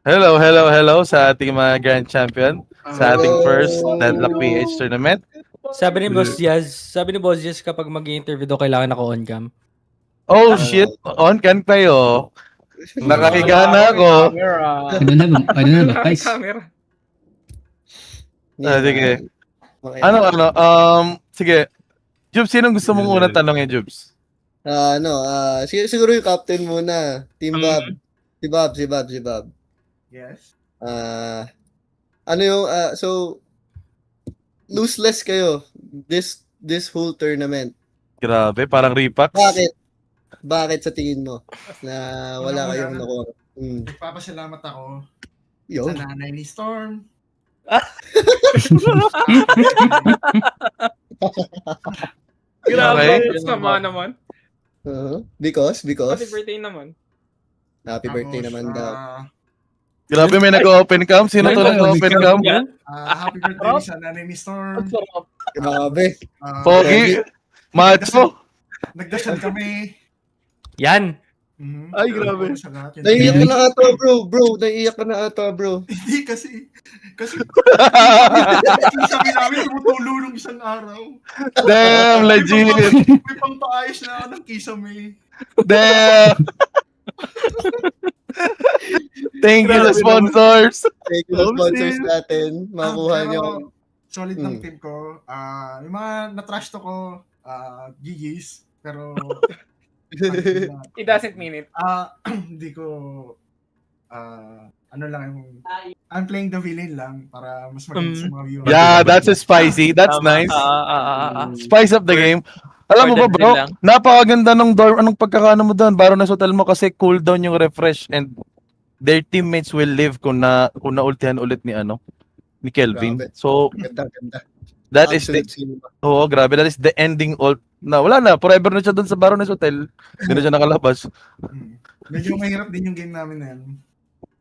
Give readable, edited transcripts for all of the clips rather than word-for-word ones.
Hello, hello, hello sa ating mga Grand Champion sa ating first Deadlock PH tournament. Sabi ni Boss Jazz kapag mag-interview daw kailangan naka-on cam. Oh shit, on cam kayo. Nakahiga na ako. Ano na ba, guys? Sige. Sige. Jubs, sinong gusto mong unang tanongin, Jubs? Siguro yung captain muna. Team Bob. Si Bob. Yes. So loseless kayo this whole tournament. Grabe, parang repax. Bakit sa tingin mo na wala kayong nakuha? Nagpapasalamat ako Yo. sa nanay ni Storm. Okay. Sama naman. Because Happy birthday naman. happy birthday naman daw. Grabe, may nag-open cam. Sino to nag-open cam? Happy birthday sa nanay ni Storm. Grabe. Pogi. Macho. Nagdasal kami. Yan. Ay, grabe. Naiiyak ka na ata, bro. Naiiyak ka na ata, bro. Hindi kasi sabi namin tumutulo nung isang araw. Damn, legit. May pampaayos na ako ng kisame. Damn. Thank you sa sponsors. Thank you sa sponsors natin. Makuha nyo. Solid ng team ko. Yung mga na-trash to ko, gigis. Pero It doesn't mean it. hindi ko ano lang yung I'm playing the villain lang para mas maganda sa mga viewers. Yeah, that's spicy. That's nice. Spice up the game. Alam mo ba, bro? Napakaganda ng dorm. Anong pagkakaano mo doon? Baroness Hotel mo kasi cooldown yung refresh and their teammates will live kung na-ultihan ulit ni Kelvin. Grabe. So, Ganda. that is the grabe. That is the ending ult. Na wala na, forever na siya doon sa Baroness Hotel. Hindi na siya nakalabas. Medyo mahirap din yung game namin na yan.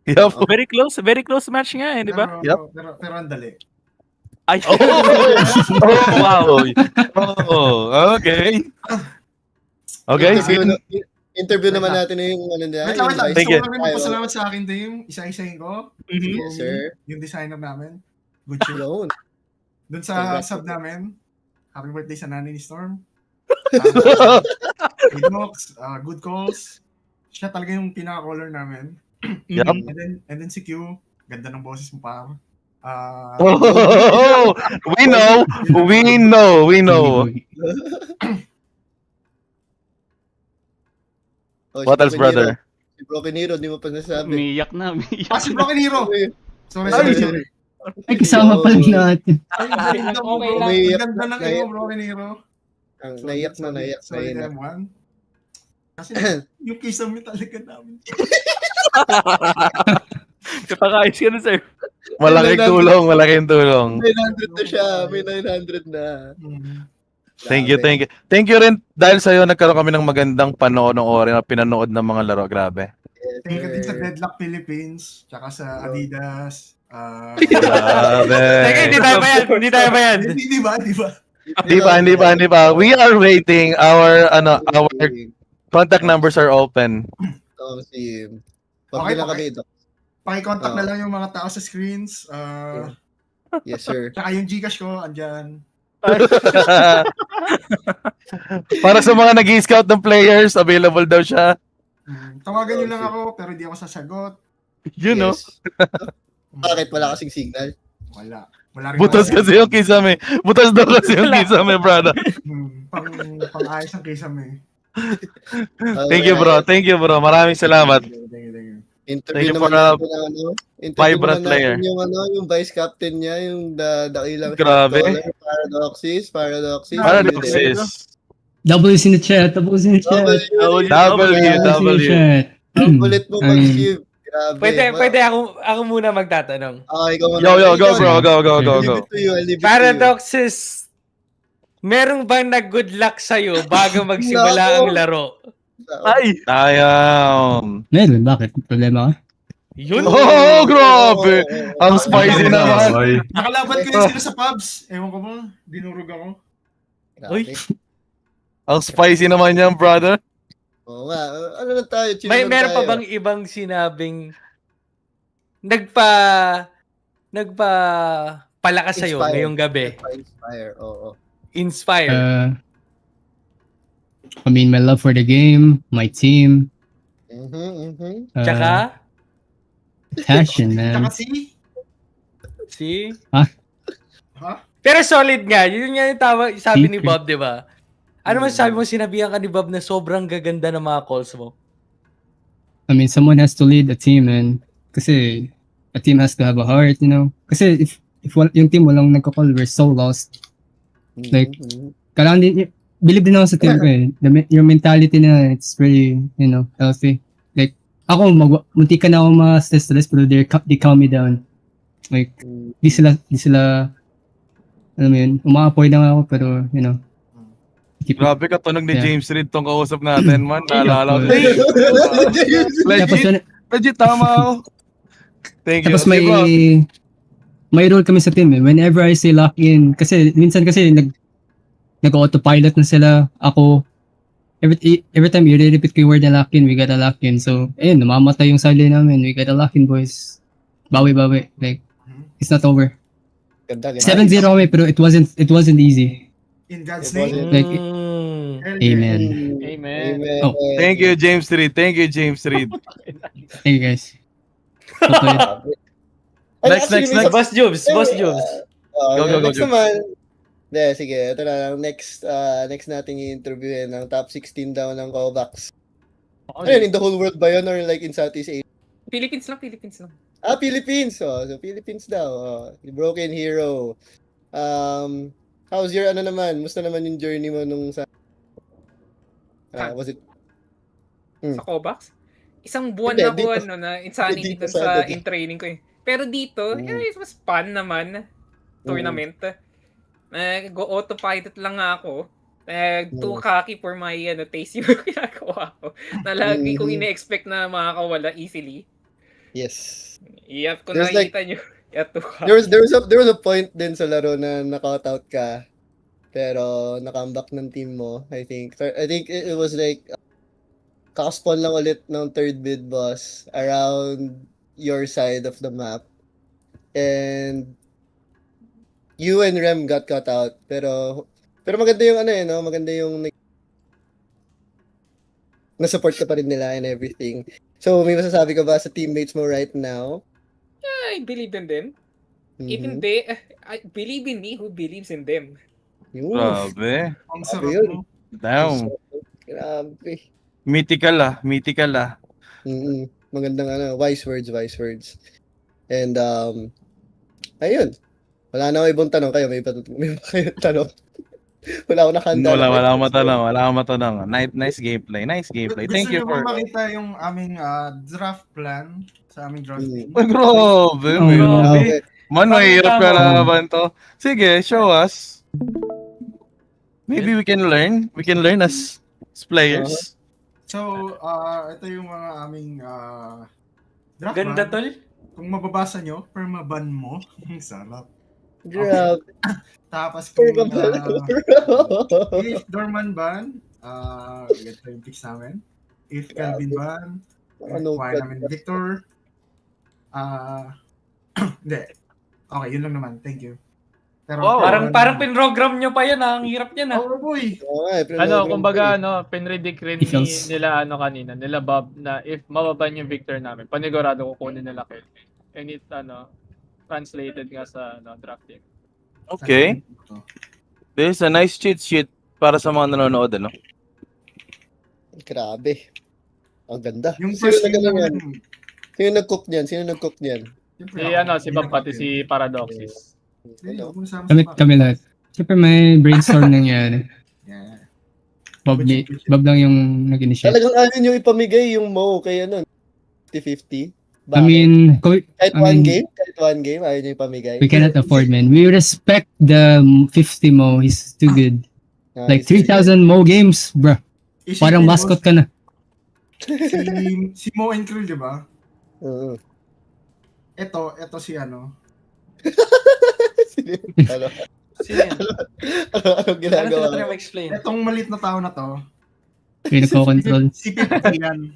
Yup. Very close match nga di ba? Pero ang dali. Ay. Wow. Okay. Okay, Interview naman natin yung niya. Wait lang. Thank Gusto you. ko rin magpasalamat sa akin team. Isa-isahin ko. Yes, sir. Yung designer namin. Good shit. Yun. Doon sa sub namin. Happy birthday sa nanay ni Storm.Inox, good calls. Siya talaga yung pinaka-caller namin. Yup. And then si Q, ganda ng boses mo pa. We know. What else, brother? Si Broken Hero, di mo pa nasabi. Umiyak na. Si Broken Hero! Sorry. Ay, kasama pa rin natin. Ay, Okay lang. ang ganda ng iyo, Broken Hero. Naiyak na. Sorry, M1. Kasi yung kisame talaga namin. Kapag-ayos ka na, sir. Malaking tulong. 900 na siya. May 900 na. Thank you. Thank you rin dahil sa'yo nagkaroon kami ng magandang panood ng ore na pinanood ng mga laro. Grabe. Thank you din sa Deadlock Philippines, tsaka sa Adidas. Grabe. Teka, hindi tayo ba yan? Hindi ba? We are waiting. Our contact numbers are open. Pag lang kami, Doc. Paki-contact na lang yung mga tao sa screens. Yes, sir. Tsaka yung Gcash ko, andyan. Para sa mga nag-i-scout ng players, available daw siya. Tawagan nyo lang ako, pero hindi ako sasagot. You know. Bakit? Wala kasing signal? Wala rin Butas kasi yung kisame. Butas daw kasi yung kisame, brother. Pang-ayos ang kisame. Thank you, bro. Maraming salamat. Interview Thank you naman for natin vibrant player. Yung vice captain niya, yung dakilang Grabe. Paradoxis. W in the chat. W. Ulit mo mag-give. Grabe. Pwede ako muna magtatanong. Ikaw muna. Yo, go, bro. Go. I'll leave it to you. Paradoxes, merong bang nag-good luck sa'yo bago magsimula ang laro? Ay! Ayam. Meron, bakit? Problema ka? Yun. Grabe. Ang spicy naman. Nakalaban ko yun sila sa pubs. Ewan ko ba, dinurog ako. Grabe. Ang spicy naman yan, brother. Oo nga. Ano na tayo? Meron pa bang ibang sinabing palakas sa'yo Inspire. ngayong gabi? Inspire, oo. Inspire. I mean, my love for the game, my team, Tsaka, passion, man. Tsaka si... Ha? Pero solid nga. Yun nga yung sabi ni Secret. Bob, di ba? Ano man sabi mo, sinabihan ka ni Bob na sobrang gaganda ng mga calls mo? I mean, someone has to lead a team, man. Kasi a team has to have a heart, you know. Kasi if yung team walang nagko-call, we're so lost. Like, kailangan din, believe din ako sa team ko eh. Your mentality na, it's very, you know, healthy. Like, ako, munti ka na ako ma-stress, pero they calm me down. Like, di sila, alam mo yun, umaapoy lang ako, pero, you know, keep it. Grabe ka tunog ni Yeah. James Reid tong kausap natin, man. Naalala ko. Tapos, Legit, tama ako. Thank you. tapos Okay, bro. may role kami sa team eh. Whenever I say lock in, kasi minsan kasi nag-autopilot na sila, ako, every time i-repeat ko yung word na lock in, we gotta lock in. So, ayun, namamatay yung sali namin, we gotta lock in, boys. Bawi. Like, it's not over. Ganda. 7-0 kami, pero it wasn't easy. In God's It name. Like, Hell yeah. amen. Amen. Oh. Thank you, James Reid. Thank you, James Reid. Thank you, guys. Hopefully. Next. Boss Jobs. Go. Next naman. Sige, ito na lang. Next nating i-interviewin ng top 16 daw ng Kovacs. Ano yun, in the whole world ba yun or like in Southeast Asia? Philippines lang. Philippines. So Philippines daw. The Broken Hero. How's your musta naman yung journey mo nung sa was it Sa Kovacs. Isang buwan Hindi, na ako, dito. na insanity Dito dun sa sa in-training ko eh. Pero dito, it was fun naman. Tournament. Go autopilot lang nga ako. Too cocky for my taste yung ginagawa ko. Na lagi kong ine-expect na makakawala easily. Yes. Yep, kung There's nakikita nyo. Too cocky. There was a point din sa laro na knock out ka pero na-comeback ng team mo. I think it was like kakaspawn lang ulit ng third bid boss around your side of the map. And you and Rem got cut out. Pero maganda yung maganda yung na-support ka pa rin nila and everything. So, may masasabi ka ba sa teammates mo right now? I believe in them. Even they, I believe in me who believes in them. Yun. Grabe. Ang Grabe sarap yun. mo. Damn. Grabe. Mythical ah. Magandang wise words. And ayun. Wala na ako ibang tanong kayo. May ba kayong tanong? Wala akong nakahanda. Wala akong matanong. Nice gameplay. Thank you Gusto for... nyo ba makita yung aming draft plan sa aming draft team? Ay, grabe. Okay. Man, mahirap ka laban to. Sige, show us. Maybe we can learn. We can learn as players. So, ito yung mga aming draft Ganda, plan. tol. Kung mababasa nyo, permaban mo. Ang sarap. Grabe. Tapos kung Permaban. if Dorman ban, ito yung picks namin. If Calvin ban, Ano kuha ba? namin Victor. Hindi. Okay, yun lang naman. Thank you. Pero Parang pinrogram nyo pa yan, ang hirap niyan ah. Oh boy. Kumbaga, pinredict rin Defense. nila kanina, nila Bob, na if mababan yung Victor namin, panigurado kukunin nila Kelvin. And it, translated nga sa drafting. Okay. This is a nice cheat sheet para sa mga nanonood, ano? Grabe. Ang ganda. Yung Sino first game nag-ano yan? namin. Sino nag-cook niyan? Si Bob pati si Paradoxis. Kami lahat. Siyempre may brainstorm nangyari. Yeah. Bob lang yung nag-initiate. Talagang ano yung ipamigay yung Mo kay 50-50? I mean, kahit I one mean- game, ayaw niyo ipamigay. we cannot afford, man. We respect the 50 Mo. He's too good. Like 3,000 Mo games, bro. Parang mascot ka na. Si Mo and Krill, di ba? Oo. Ito si ano. Ano? Sino yan? Ano ginagawa? Ano explain? Itong malit na tao na to. May nagko-control. Si 50 yan.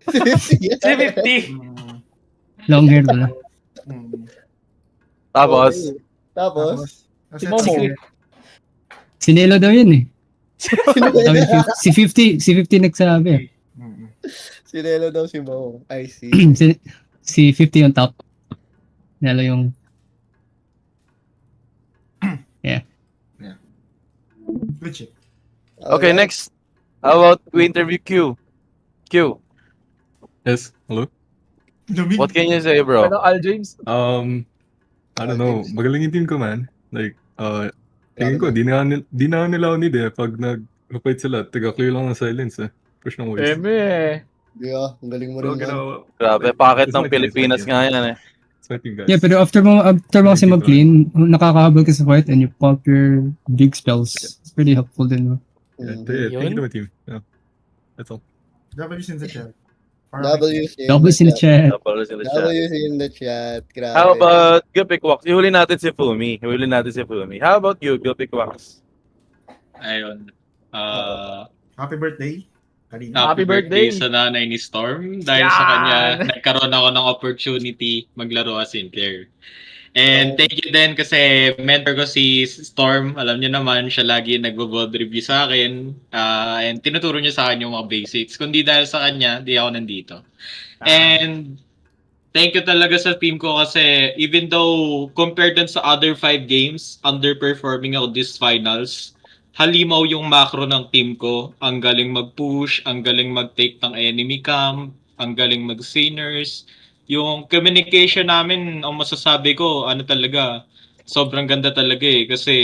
350. Mm. Long hair pala. Tapos, Okay. Tapos, Kasi Si Momo. Si Nelo daw yun eh. Sabi, si 50 nagsabi. si Nelo daw si Mo. I see. si 50 on top. Nelo yung Good shit. okay, next. How about we interview Q? Q, Yes, hello. Lumig. what can you say, bro? Al James? I don't know. Magaling yung team ko, man. Like, tingin ko, di na nila ako need eh. Pag nag-fight sila, taga-clear lang ng silence eh. Push ng waist. Eme. Yeah, ang galing mo So, rin, man. Grabe, bakit ng Pilipinas nga yan eh. Sweating, guys. Yeah, pero after mo kasi mag-clean, nakakahabol ka sa fight and you pop your big spells. It's pretty helpful din. Yeah, Mhm. thank you to my team. Yeah. That's all. W's in the chat. W's in Doubles in the chat. Tapos in the chat. W's in the chat. Grabe. How about Gilpick Wax? Ihuli natin si Fumi. How about you, Gilpick Wax? Ayun. Happy birthday. Kanina. Happy Happy birthday. birthday sa nanay ni Storm. Dahil sa kanya, nagkaroon ako ng opportunity maglaro as Sinclair. And thank you din kasi mentor ko si Storm. Alam niyo naman, siya lagi nagbo-bold review sa akin. And tinuturo niya sa akin yung mga basics. Kundi dahil sa kanya, di ako nandito. And thank you talaga sa team ko kasi even though compared dun sa other 5 games, underperforming ako this finals, halimaw yung macro ng team ko. Ang galing mag-push, ang galing mag-take ng enemy camp, ang galing mag-sinners. Yung communication namin, ang masasabi ko, ano talaga, sobrang ganda talaga eh. Kasi,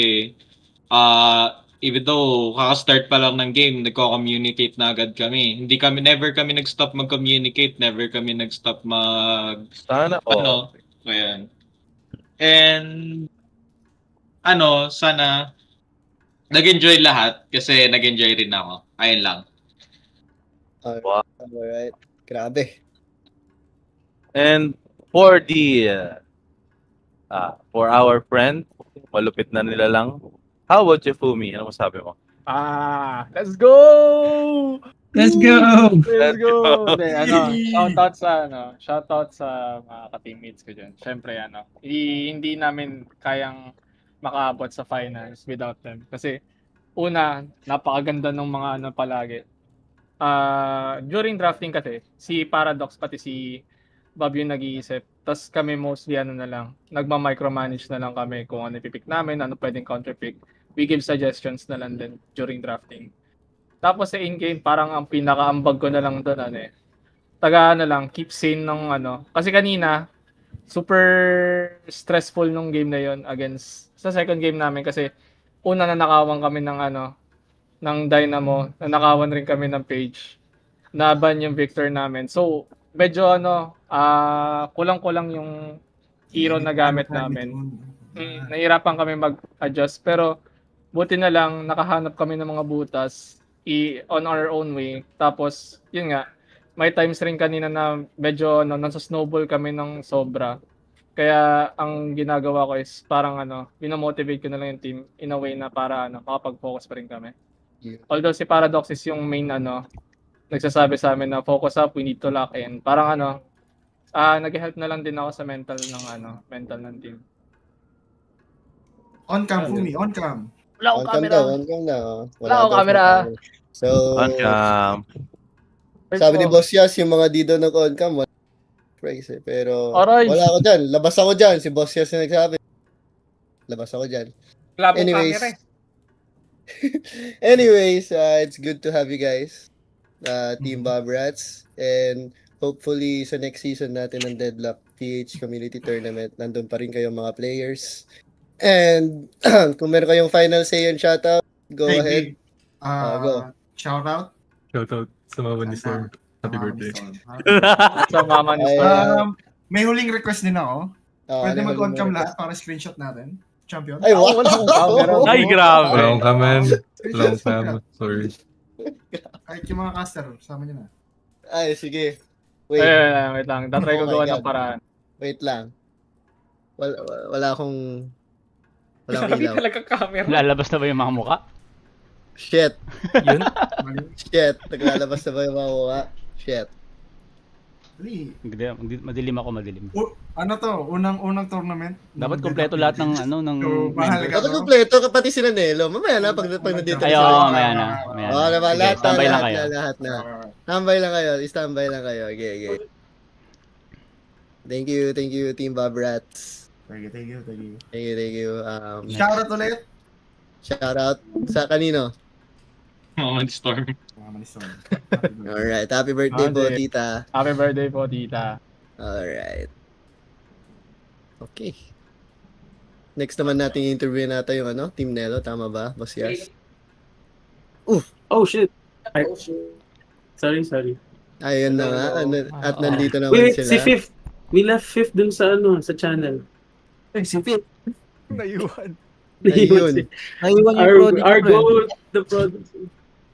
even though kaka-start pa lang ng game, nagko-communicate na agad kami. Never kami nag-stop mag-communicate, never kami nag-stop Sana ano, ayan. And, sana, nag-enjoy lahat kasi nag-enjoy rin ako. Ayun lang. Alright. Grabe. And for for our friend, malupit na nila lang. How about you, Fumi? Ano masabi mo? Let's go! Let's go! Let's go! Shoutout sa mga ka-teammates ko dyan. Siyempre, hindi namin kayang makaabot sa finals without them. Kasi, una, napakaganda ng mga palagi. During drafting kasi, si Paradox pati si Bob yung nag-iisip. Tapos kami mostly nagma-micromanage na lang kami kung ano ipipick namin, ano pwedeng counterpick. We give suggestions na lang din during drafting. Tapos sa in-game, parang ang pinakaambag ko na lang doon, keep sane ng Kasi kanina, super stressful nung game na yon against sa second game namin kasi una nanakawan kami ng Dynamo, nanakawan rin kami ng Page. Naban yung Victor namin. So, medyo kulang-kulang yung hero na gamit namin. Nahirapan kami mag-adjust pero buti na lang nakahanap kami ng mga butas on our own way. Tapos, yun nga, may times rin kanina na medyo nasa snowball kami ng sobra. Kaya ang ginagawa ko is parang binamotivate ko na lang yung team in a way na para makapag-focus pa rin kami. Although si Paradox is yung main nagsasabi sa amin na focus up, we need to lock in. Parang nag-help na lang din ako sa mental ng team. On cam, Fumi. On cam. Wala akong camera. On cam na. Wala akong daw camera. So, First sabi ni of all, Boss Yas, yung mga dito ng on cam, wala price eh. Pero, Aray. wala ako dyan. Labas ako dyan. Si Boss Yas yung nagsabi. Labas ako dyan. Wala pong Anyways. camera eh. Anyways, it's good to have you guys. Team Bob Rats. And hopefully sa next season natin ng Deadlock PH Community Tournament, nandun pa rin kayong mga players. And kung meron kayong final say and shoutout, go Hey, ahead. Dave. Go. Shout out. Shoutout sa mama ni Storm. Happy birthday. sa mama ni Ay, Storm. May huling request din ako. Pwede ano mag-on yung cam mga- lahat para screenshot natin. Champion. Ay, wow! Wala akong camera. Ay, grabe. Wala akong kamen. Wala Screenshot, akong fam. screenshot. Sorry. Kahit yung mga caster, sama nyo na. Ay, sige. Wait Wait lang. Tatry ko Oh my gawa God. ng paraan. lang. Wala akong Hindi ilaw. talaga camera. Lalabas na ba yung mga muka? Shit. Yun? Mali. Shit. Naglalabas na ba yung mga mukha? Shit. Madilim ako, madilim. Ano to? Unang tournament? Dapat kompleto lahat ng ng So, mahal ka, Dapat no? kompleto, pati sila Nelo. Mamaya na, pag nandito Ay, na oo, sila. maya na. Maya Oo, na. diba? Sige, Lahat na, standby lang lahat kayo. na, lahat na. Standby lang kayo, standby lang kayo. Okay. Thank you, Team Bob Rats. Thank you. Thank you. Shoutout ulit. Shoutout sa kanino? Moment Storm. Alright, happy birthday po, Okay. tita. Happy birthday po, tita. Alright. Okay. Next naman natin interview natin yung Team Nelo, tama ba, Boss Yas? Oh shit. Sorry. Ayun na nga, at nandito naman Si sila. Fifth. We left Fifth dun sa sa channel. Si Fit. Naiwan. Ayun. Naiwan yung Our, product. our ko, eh. goal, the product.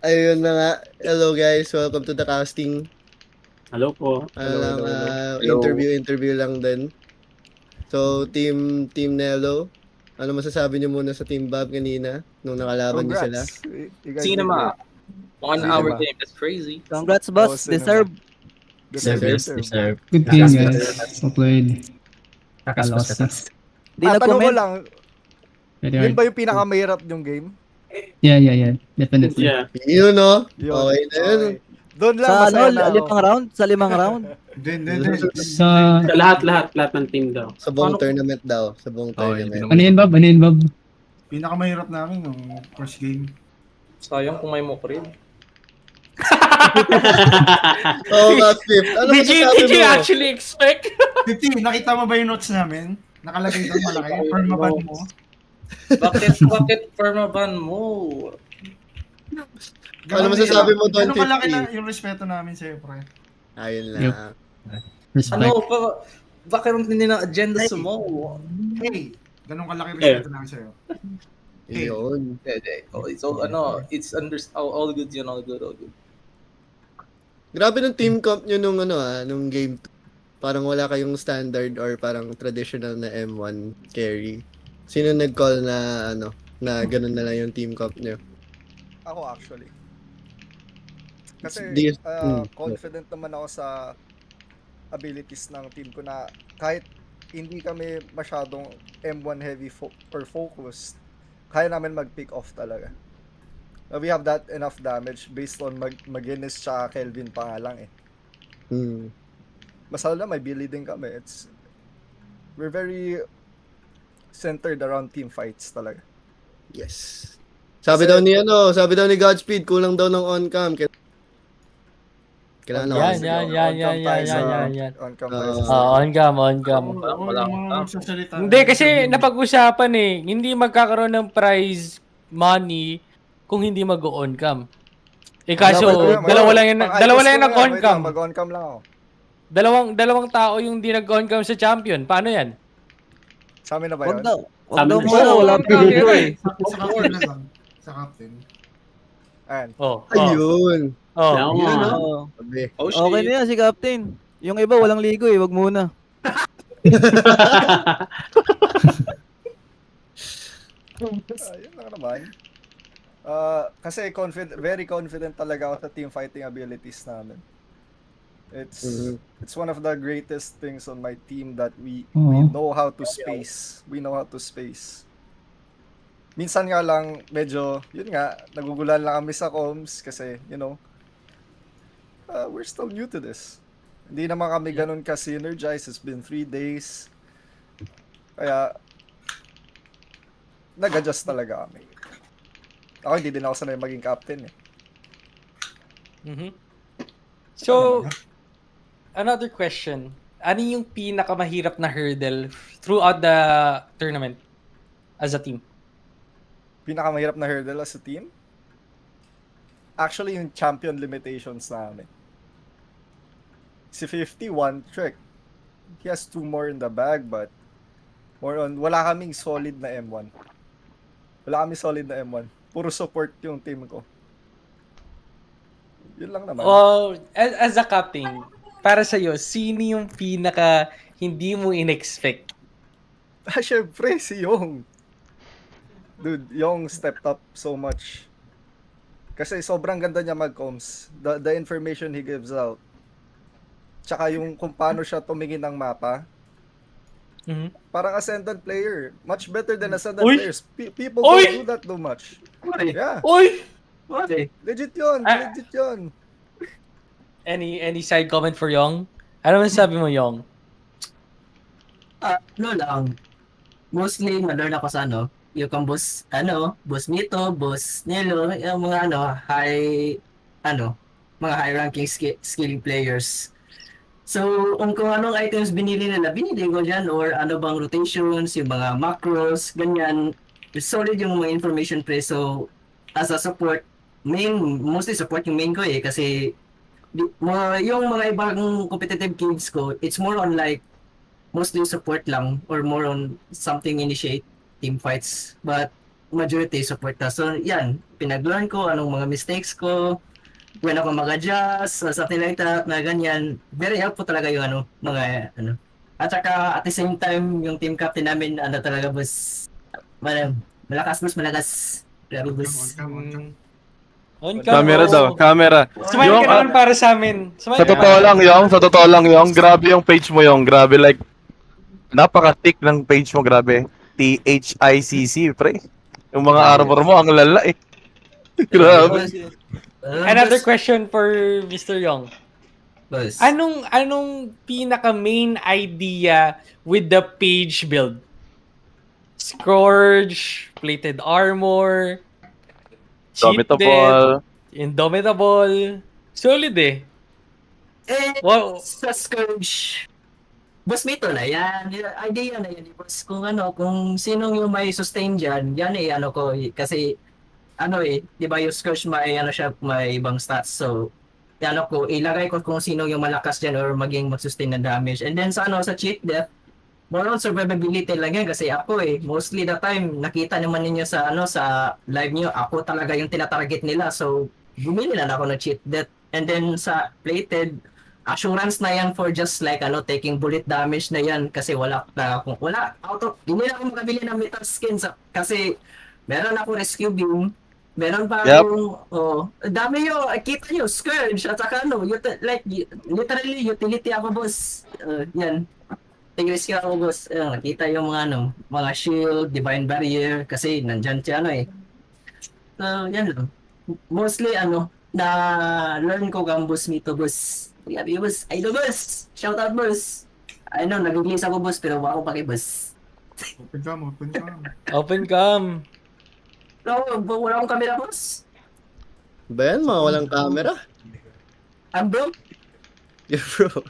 Ayun na nga. Hello guys, welcome to the casting. Hello po. Interview lang din. So, Team Nelo, ano masasabi niyo muna sa Team Bob kanina nung nakalaban niyo sila? Cinema. 1 hour game. That's crazy. Congrats, boss. Deserve. Good game, guys. Well played. Lost. Di na Tanong ko comment. lang, Very yun hard. ba yung pinakamahirap yung game? Yeah. Definitely. Yeah. Yun, no? Yun. Okay na yun. Okay. Doon lang, Sa masaya na ako. limang round? Sa limang round? Din. Sa... Sa lahat ng team daw. Sa buong tournament daw. Sa buong tournament. Ano yun, Bob? Pinakamahirap namin yung first game. Sayang kung may mukrid. Oo nga, Fifth. Ano masasabi Did you mo? actually expect? 50, nakita mo ba yung notes namin? Nakalagay doon malaki. Permaban mo. Bakit permaban mo? Ano masasabi mo doon, Ganun kalaki 50? na yung respeto namin sa'yo, pre. Ayun lang. Yep. Respect. Bakit hindi na agenda mo? Hey, ganun kalaki respeto namin sa'yo. Yun. It's all good yun, all good. Grabe ng team comp nyo nung game 2. Parang wala kayong standard or parang traditional na M1 carry. Sino nag-call na na ganun na lang yung team comp nyo? Ako actually. Kasi confident naman ako sa abilities ng team ko na kahit hindi kami masyadong M1 heavy or focused, kaya namin mag-pick off talaga. We have that enough damage based on Maginis tsaka Kelvin pa nga lang eh. Masala na may Billy din kami. We're very centered around team fights talaga. Yes. Sabi daw ni Godspeed, kulang daw ng on-cam. Kailangan Yan. On-cam On-cam. Hindi, kasi napag-usapan eh. Hindi magkakaroon ng prize money kung hindi mag-on cam. Eh kaso, dalawa lang yung nag-on cam. Mag-on cam lang ako. Dalawang tao yung di nag-on cam sa champion. Paano yan? Sa amin na ba yun? Wag daw muna. Wala pili eh. Sa captain na lang. Sa captain. Ayan. Ayun. Okay na yan si Captain. Yung iba walang ligo eh. Wag muna. Ayun lang naman. Kasi very confident talaga ako sa team fighting abilities namin. It's one of the greatest things on my team that we know how to space. We know how to space. Minsan nga lang medyo, yun nga, nagugulan lang kami sa comms kasi, we're still new to this. Hindi naman kami ganun ka-synergize. It's been 3 days. Kaya, nag-adjust talaga kami. Ako hindi din ako sanay maging captain eh. So, another question. Ano yung pinakamahirap na hurdle throughout the tournament as a team? Pinakamahirap na hurdle as a team? Actually, yung champion limitations namin. Si 51 trick. He has 2 more in the bag, but more on, wala kaming solid na M1. Wala kaming solid na M1. Puro support yung team ko. Yun lang naman. Oh, as a captain, para sa'yo, sino yung pinaka hindi mo in-expect? Syempre, si Yong. Dude, Yong stepped up so much. Kasi sobrang ganda niya mag-comms. The information he gives out. tsaka yung kung paano siya tumingin ng mapa. Parang Ascendant player. Much better than Ascendant Uy! players. People Uy! don't do that too much. Yeah. Uy! Legit yun. Legit yun. Any side comment for Yong? Ano masasabi mo, Yong? Ano lang. Mostly, ma-learn ako sa yung kang boss, boss Mito, boss Nelo, yung mga mga high-ranking skilling players. So, kung anong items binili nila, binili ko dyan, or ano bang rotations, yung mga macros, ganyan. Solid yung mga information pre. So, as a support, mostly support yung main ko kasi yung mga ibang competitive games ko, it's more on like, mostly support lang, or more on something initiate team fights. But, majority support na. So, yan, pinag-learn ko, anong mga mistakes ko, when ako mag-adjust, something like that, na ganyan. Very helpful talaga yung mga. At saka, at the same time, yung team captain namin, talaga, boss, malakas. Grabe, boss. Camera daw, camera. Sumayin ka naman para sa amin. Sa totoo lang, Yong, grabe yung page mo, Yong. Grabe, like, napaka-thick ng page mo, grabe. THICC, pre. Yung mga armor mo, ang lala eh. Grabe. Another question for Mr. Yong. Boss. Anong pinaka main idea with the page build? Scourge, plated armor, Indomitable. Indomitable. Solid eh. Wow. Sa Scourge, boss Mito na yan. Idea na yan, boss. Kung sino yung may sustain dyan, yan ko. Kasi, di ba yung Scourge may ibang stats. So, ilagay ko kung sino yung malakas dyan or maging mag-sustain ng damage. And then sa cheat death, more on survivability lang yan kasi ako mostly the time, nakita naman ninyo sa live nyo, ako talaga yung tinatarget nila. So, bumili na ako ng cheat death. And then sa plated, assurance na yan for just like taking bullet damage na yan kasi hindi na ako makabili ng metal skins kasi meron ako rescue beam, meron pa yung dami yung kita nyo, Scourge at saka literally utility ako, boss. Yan, rescue ako, boss. Nakita yung mga shield, divine barrier kasi nandyan siya so yan lang, mostly na learn ko kang boss Mito, boss. Grabe, boss. Idol, boss. Shout out, boss. Nag-release ako, boss, pero wala ko paki, boss. Open cam. Wala akong camera, boss. Ba yan, mga walang camera? Bro. Yeah, bro.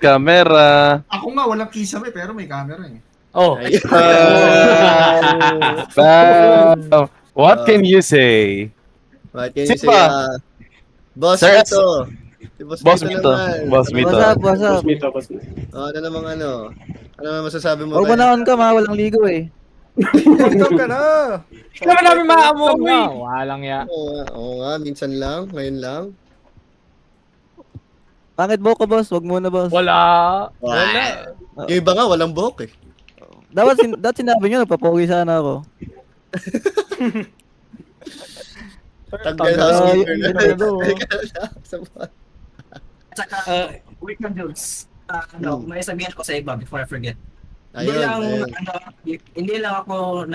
Camera. Ako nga, walang kisame, pero may camera eh. Oh. What can you say? What can you say? Sipa. Boss Sir, Mito. Boss Mito. What's up? Ano namang ano masasabi mo? Huwag mo na on cam, walang ligo eh. Welcome ka na. Hindi naman namin maamoy. Walang ya. Oo nga, minsan lang, ngayon lang. Pangit buhok ko, boss. Huwag muna, boss. Wala. Yung iba nga, walang buhok eh. Dapat sinabi nyo, nagpapogi sana ako. Tanggal housekeeper na. Tsaka, weekend jokes. May sabihin ko sa iba before I forget. Ayun. Hindi lang ako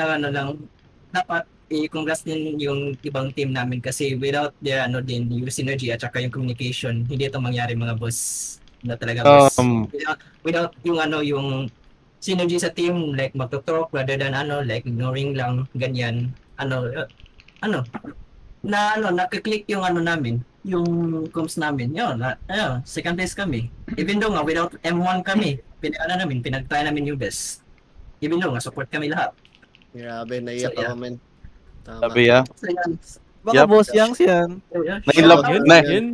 dapat i-congrats din yung ibang team namin kasi without yung synergy at saka yung communication, hindi ito mangyari, mga boss. Talaga, boss. Without yung synergy sa team, like magtutalk rather than like ignoring lang, ganyan. Nakiklik yung namin, yung comms namin. Second place kami. Even though nga, without M1 kami, pinag-try namin yung best. Even though nga, support kami lahat. Grabe, naiyak ako, men. Sabi ya. Baka boss Yangs yan.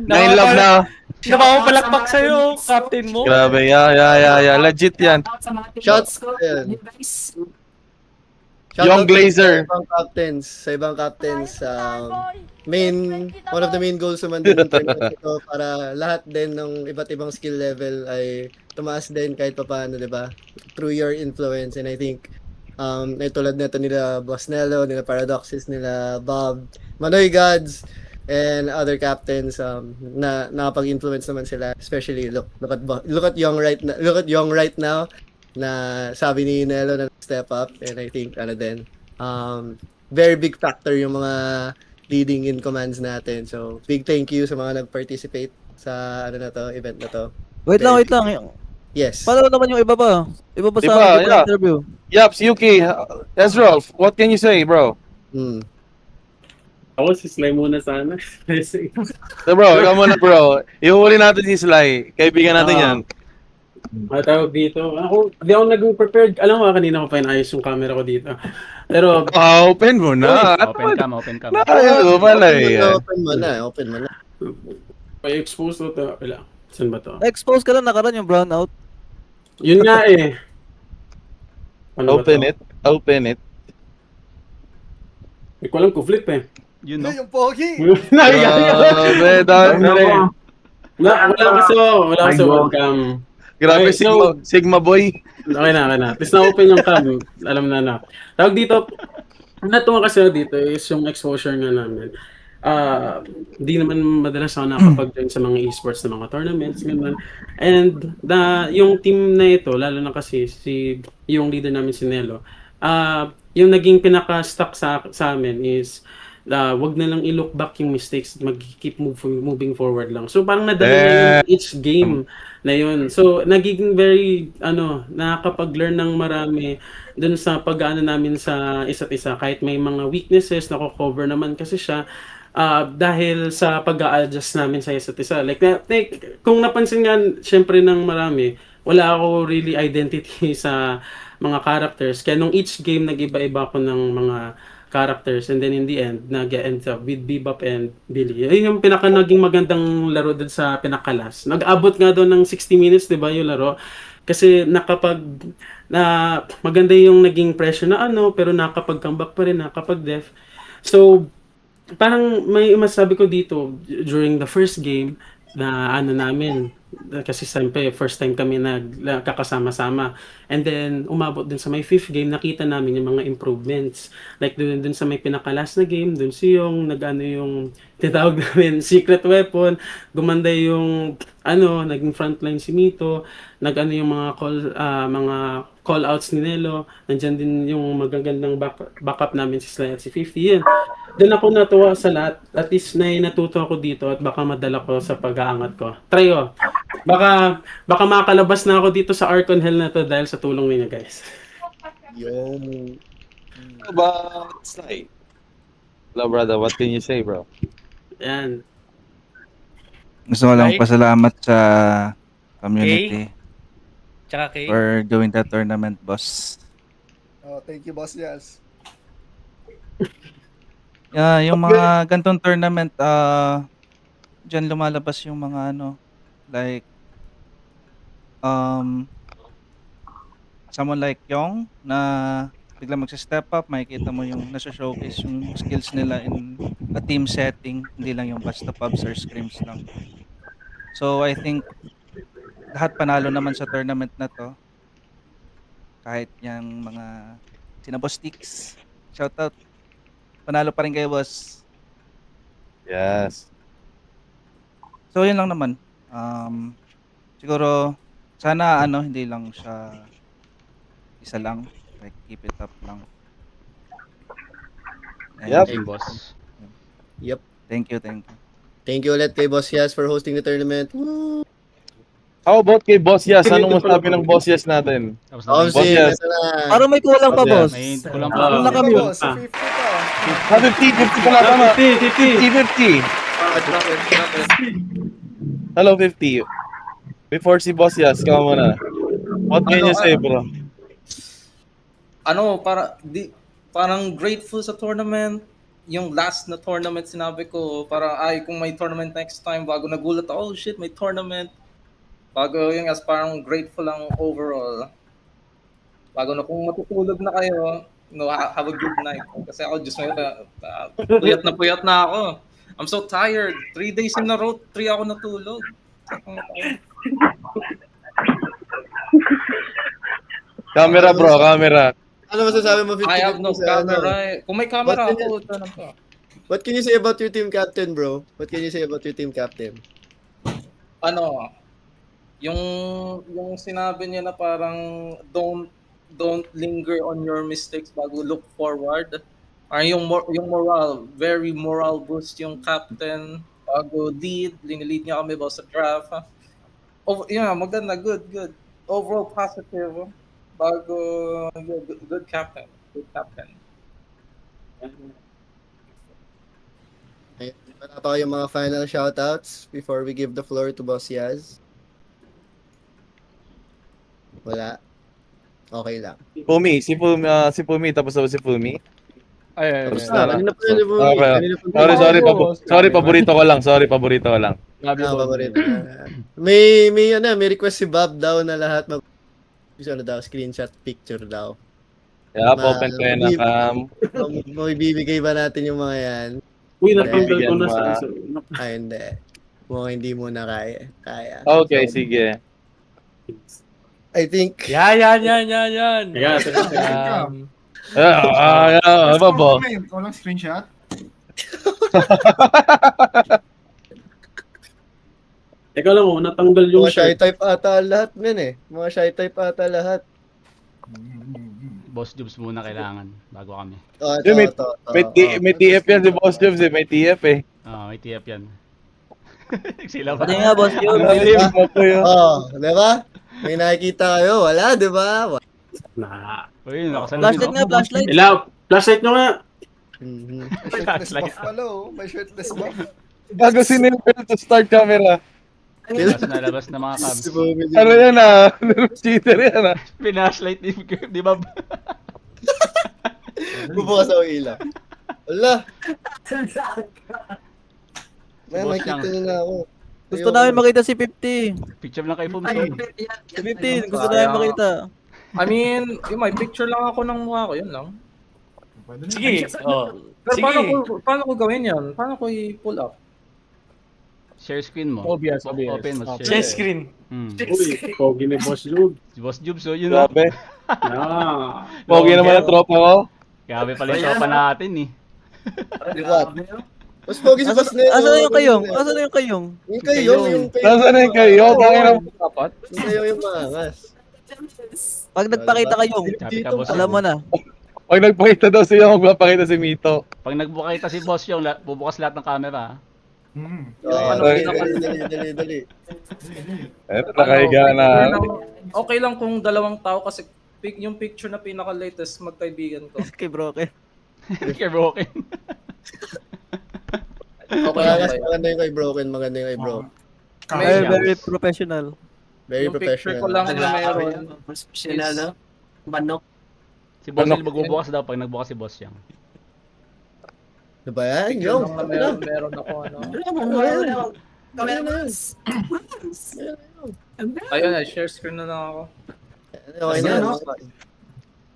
Nainlove na. Napapalakpak sa'yo, captain mo. Grabe, legit yan. Shots. Yung Glazer. Sa ibang captains, one of the main goals naman din ng tournament ito para lahat din ng iba't ibang skill level ay tumaas din kahit papaano, di ba? Through your influence. And I think, tulad nito nila Boss Nello, nila Paradoxes, nila Bob, Manoy Gods, and other captains na nakapag-influence naman sila, especially look at Young right now na sabi ni Nelo na step up, and I think very big factor yung mga leading in commands natin. So big thank you sa mga nag-participate sa event na to. Wait lang. Yes. Paano naman yung iba pa? Iba pa sa akin yeah. interview. Yaps, Yuki, Ezreal, what can you say, bro? Ako si Sly muna sana. So bro, ikaw muna bro. Ihuli natin si Sly. Kaibigan natin yan. Tawag dito. Di ako nag-prepared. Alam mo, kanina ko pa inayos yung camera ko dito. Pero... open mo na. Open cam. Ayaw pala eh. Open mo na. May expose to. Wala. Saan ba to? Expose ka lang, nakaraan yung brownout. Yun nga eh. Open it. Hindi ko alam kung flip eh. Yun, no? Yung pogi! Wala kasi webcam. Grabe, Okay, Sigma boy. Okay na. Tapos na-open yung cam. Alam na. Tawag dito, natuwa kasi dito is yung exposure nga namin. Di naman madalas ako nakapag-join sa mga esports na mga tournaments, ganun. And yung team na ito, lalo na kasi yung leader namin si Nelo, yung naging pinaka-stuck sa amin is wag na lang i-look back yung mistakes, mag-keep moving forward lang. So parang nadala na yung each game na yun. So nagiging very nakakapag-learn ng marami dun sa pag-aano namin sa isa't isa, kahit may mga weaknesses na cover naman kasi siya dahil sa pag-a-adjust namin sa isa't isa. Like kung napansin nga syempre ng marami, wala ako really identity sa mga characters. Kaya nung each game nag-iba-iba ako ng mga characters, and then in the end nag-end up with Bebop and Billy. Ayun yung naging magandang laro dun sa pinakalas. Nag-abot nga doon ng 60 minutes, 'di ba, yung laro? Kasi maganda yung naging pressure na pero nakapag-comeback pa rin, nakapag-def. So parang may masabi ko dito during the first game na namin, kasi siyempre first time kami nagkakasama-sama, and then umabot din sa may 5th game, nakita namin yung mga improvements, like dun sa may pinakalas na game, dun yung yung tinatawag namin secret weapon, gumanda yung naging frontline si Mito, yung mga call outs ni Nelo, nandiyan din yung magagandang backup namin si Sly at si 50. Yun, doon ako natuwa sa lahat. At least natuto ako dito at baka madala ko sa pag-aangat ko. Try ko. Baka makakalabas na ako dito sa Archon Hell na to dahil sa tulong niyo, guys. Yo. How about Sly? Hello brother, what can you say, bro? Yan. Gusto ko lang pasalamat sa community Tsaka kay for doing that tournament, boss. Thank you, boss. Yes. Yung mga gantong tournament, dyan lumalabas yung mga like, someone like Yong na biglang magsa-step up, makikita mo yung nasa-showcase yung skills nila in a team setting, hindi lang yung basta pubs or scrims lang. So I think lahat panalo naman sa tournament na to. Kahit yung mga sinabostics. Shoutout. Panalo pa rin kayo, boss. Yes. So yun lang naman. Siguro sana hindi lang siya isa lang. Like keep it up lang. Yep. Hey, boss. Yep. Thank you. Thank you ulit kay Boss Yas for hosting the tournament. Woo! How about kay Boss Yas? Anong masabi ng Boss Yas natin? Boss Yas. Parang may kulang pa, boss. May kulang pa. Kulang na kami. 50 pa. 50 pala tama. 50. Hello, 50. Before si Boss Yas, kama muna. What can you say, bro? Parang grateful sa tournament. Yung last na tournament sinabi ko, parang kung may tournament next time, bago nagulat ako, oh shit, may tournament. Bago yung parang grateful lang overall. Bago na kung matutulog na kayo, have a good night. Kasi ako just puyat na ako. I'm so tired. 3 days in a row, 3 ako natulog. Camera, bro, camera. Ano masasabi mo, 50? I have no camera. Kung may camera ako, ito na po. What can you say about your team captain, bro? What can you say about your team captain? Ano, yung sinabi niya na parang don't linger on your mistakes bago look forward. Yung moral, very moral boost yung captain bago linilid niya kami ba sa draft. Maganda, good. Overall positive bago good captain. Good captain. Wala pa yung mga final shoutouts before we give the floor to Boss Yaz? Wala. Okay lang. Si Pumi, tapos si Pumi. Ay. Tapos na. Kanina pa yun, Pumi. Okay. Sorry, paborito ko lang. Paborito. May request si Bob daw na lahat screenshot picture daw. Open kayo na cam. May bibigay ba natin yung mga yan? Uy, natanggal ko na sa Ay, hindi. Mukhang hindi mo na kaya. Okay, sige. I think... Yan. Ano ba? Walang screenshot? Teka lang, natanggal yung mga shy type ata lahat, men eh. Mga shy type ata lahat. Boss Jobs muna kailangan bago kami. May TF yan si Boss Jobs eh. May TF eh. May TF yan. Sila ba? Pati nga, Boss Jobs. Diba? May nakikita kayo. Wala, diba? Uy, Flashlight nga, flashlight. Flashlight nyo nga. Shirtless buff pala oh. May shirtless buff. Bago sinilpil to start camera. Labas na mga cabs. Ano yan cheater yan Pinashlight di ba? Bubukas ako ilaw. Wala. Makikita nyo na ako. Gusto namin makita si 50. Picture lang kay Pumso. Si 50, gusto namin makita. I mean, may picture lang ako ng mukha ko, yun lang. Sige. Pero paano ko gawin yan? Paano ko i-pull up? Share screen mo. Obvious. Open mo. Share screen. Uy, pogi ni Boss Jobs. Boss Jobs, yun o. Grabe. Pogi naman ang tropa ko. Grabe pala yung tropa natin eh. Mas pogi si Boss Nero. Asan na yung kayong? Yung kayong. Nasaan na yung kayo? Yung kayong yung maangas. Pag nagpakita kayong, alam mo na. Pag nagpakita daw siya, magpapakita si Mito. Pag nagpakita si Boss yung bubukas lahat ng camera. Dali. Eto, nakahiga na. Okay lang kung dalawang tao kasi yung picture na pinaka-latest magkaibigan ko. Kay Broken. Kay Broken. Maganda yung kay Broken. Very professional. Very yung picture ko professional. lang na meron. Professional, manok. Si Boss yung magbubukas daw pag nagbukas si Boss yung. Diba yan? Meron ako Ayun share screen na lang ako.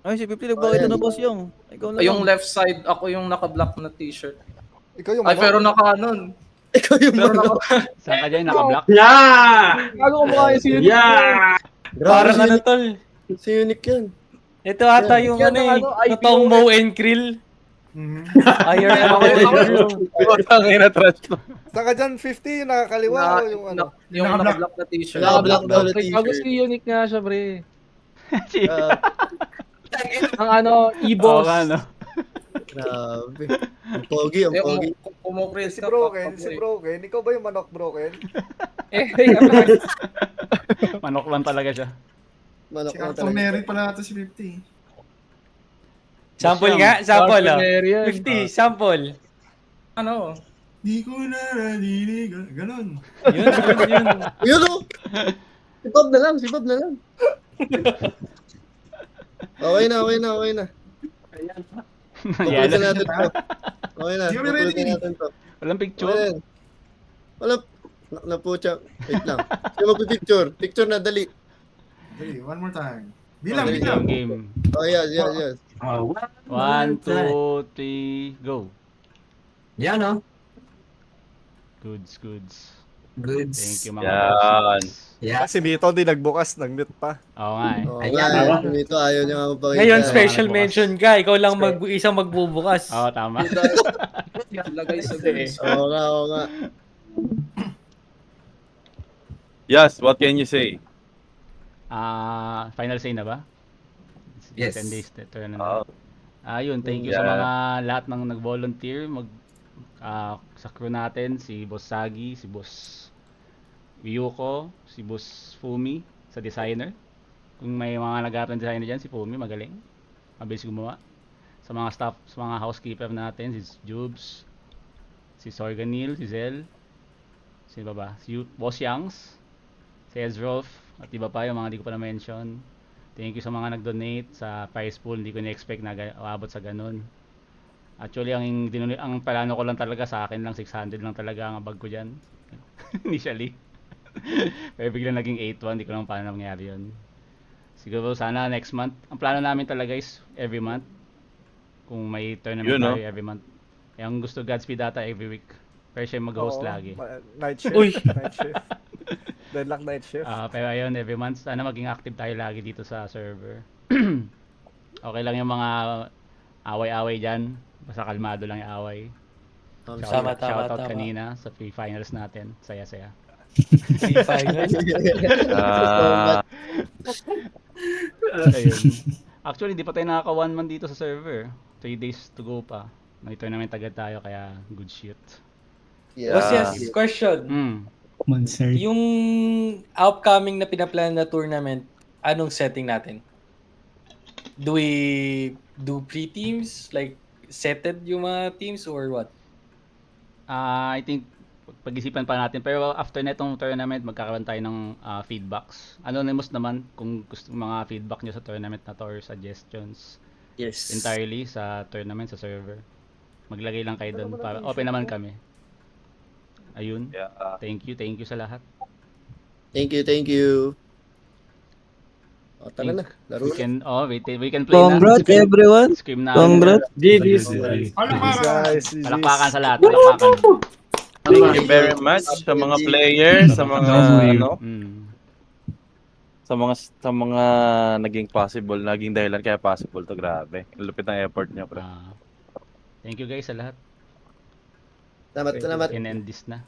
Ay, si 50 nagpakita na Boss yung. Yung left side, ako yung naka-black na t-shirt. Ikaw yung pero naka-anon. Ikaw yung manok. Saan ka dyan? Naka-black? Bago ko mukha yung si Parang ano tol. Si Unique yan. Ito ata yung totoong Mo and Krill. Iron Ang ina-trash to. Saka dyan 50 yung nakakaliwa o yung ano? Yung naka-black na t-shirt. Naka-black daw na t-shirt. Bago si Unique nga siya, pre. Ang e-boss. Grabe. Ang pogi. Si Broken. Ikaw ba yung manok, Broken? Manok lang talaga siya. Manok Si lang Captain talaga. Mary pala natin si 50. Sample nga, sample 50, sample. Ano? Di ko na nadinig. Ganon. Yun. Si Bob na lang. Okay na. Pupulutin natin to. Okay na. Pupulutin natin to. Walang picture. Walang. Napucha. Wait lang. Sino magpipicture? Picture na, dali. Okay, one more time. Bilang. Game. Oh, yes. 1, 2, 3, go. Yan Goods. Goods. Thank you mga Yan. Yeah. Kasi Mito di nagbukas, nag-mute pa. Oo nga eh. Ayan. Dito ayaw niya magpakita. Ngayon special mention ka, ikaw lang isang magbubukas. Oo, tama. Ilagay sa guys. Oo nga. Yes, what can you say? Final say na ba? Yes. 10 days turn na. Ayun, thank you sa Yeah. mga lahat ng nag-volunteer sa crew natin, si Boss Sagi, si Boss Ryuko, si Boss Fumi sa designer. Kung may mga nag-aaral ng designer dyan, si Fumi magaling. Mabilis gumawa. Sa mga staff, sa mga housekeeper natin, si Jubes, si Sorganil, si Zel, sino ba? Si Boss Yangs, si Ezrolf, at iba pa yung mga di ko pa na-mention. Thank you sa mga nag-donate sa prize pool. Hindi ko na-expect na aabot sa ganun. Actually, ang plano ko lang talaga sa akin lang 600 lang talaga ang bag ko dyan. Initially. Pero biglang naging 8-1. Hindi ko lang paano nangyari yun. Siguro sana next month. Ang plano namin talaga is every month. Kung may tournament Yun, no? tayo every month. Yung gusto Godspeed data every week. Pero siya mag-host Oo, lagi. Night shift. Uy! Night shift. Deadlock night shift. Pero ayun, every month, sana maging active tayo lagi dito sa server. Okay lang yung mga away-away dyan. Basta kalmado lang yung away. Tama. Shoutout kanina sa free finals natin. Saya-saya. Free finals? Ayun. Actually, di pa tayo nakaka 1 month dito sa server. 3 days to go pa. May tournament agad tayo, kaya good shit. Boss, yes, question. Monster. Yung upcoming na pinaplano na tournament, anong setting natin? Do we do pre-teams? Like, setted yung mga teams or what? I think pag-isipan pa natin. Pero after netong tournament, magkakaroon tayo ng feedbacks. Anonymous naman kung gusto mga feedback nyo sa tournament na to or suggestions. Yes. Entirely sa tournament, sa server. Maglagay lang kayo doon. Open naman kami. Ayun. Thank you sa lahat. Thank you. Tara na, laro We na. can play Congrats na. everyone. Scream na. Congrats. Palakpakan sa lahat. Palakpakan. Thank you very much sa mga players, sa mga sa mga naging dahilan kaya possible to. Grabe. Ang lupit ng effort niyo, pre. Thank you guys sa lahat. Salamat. And end this na.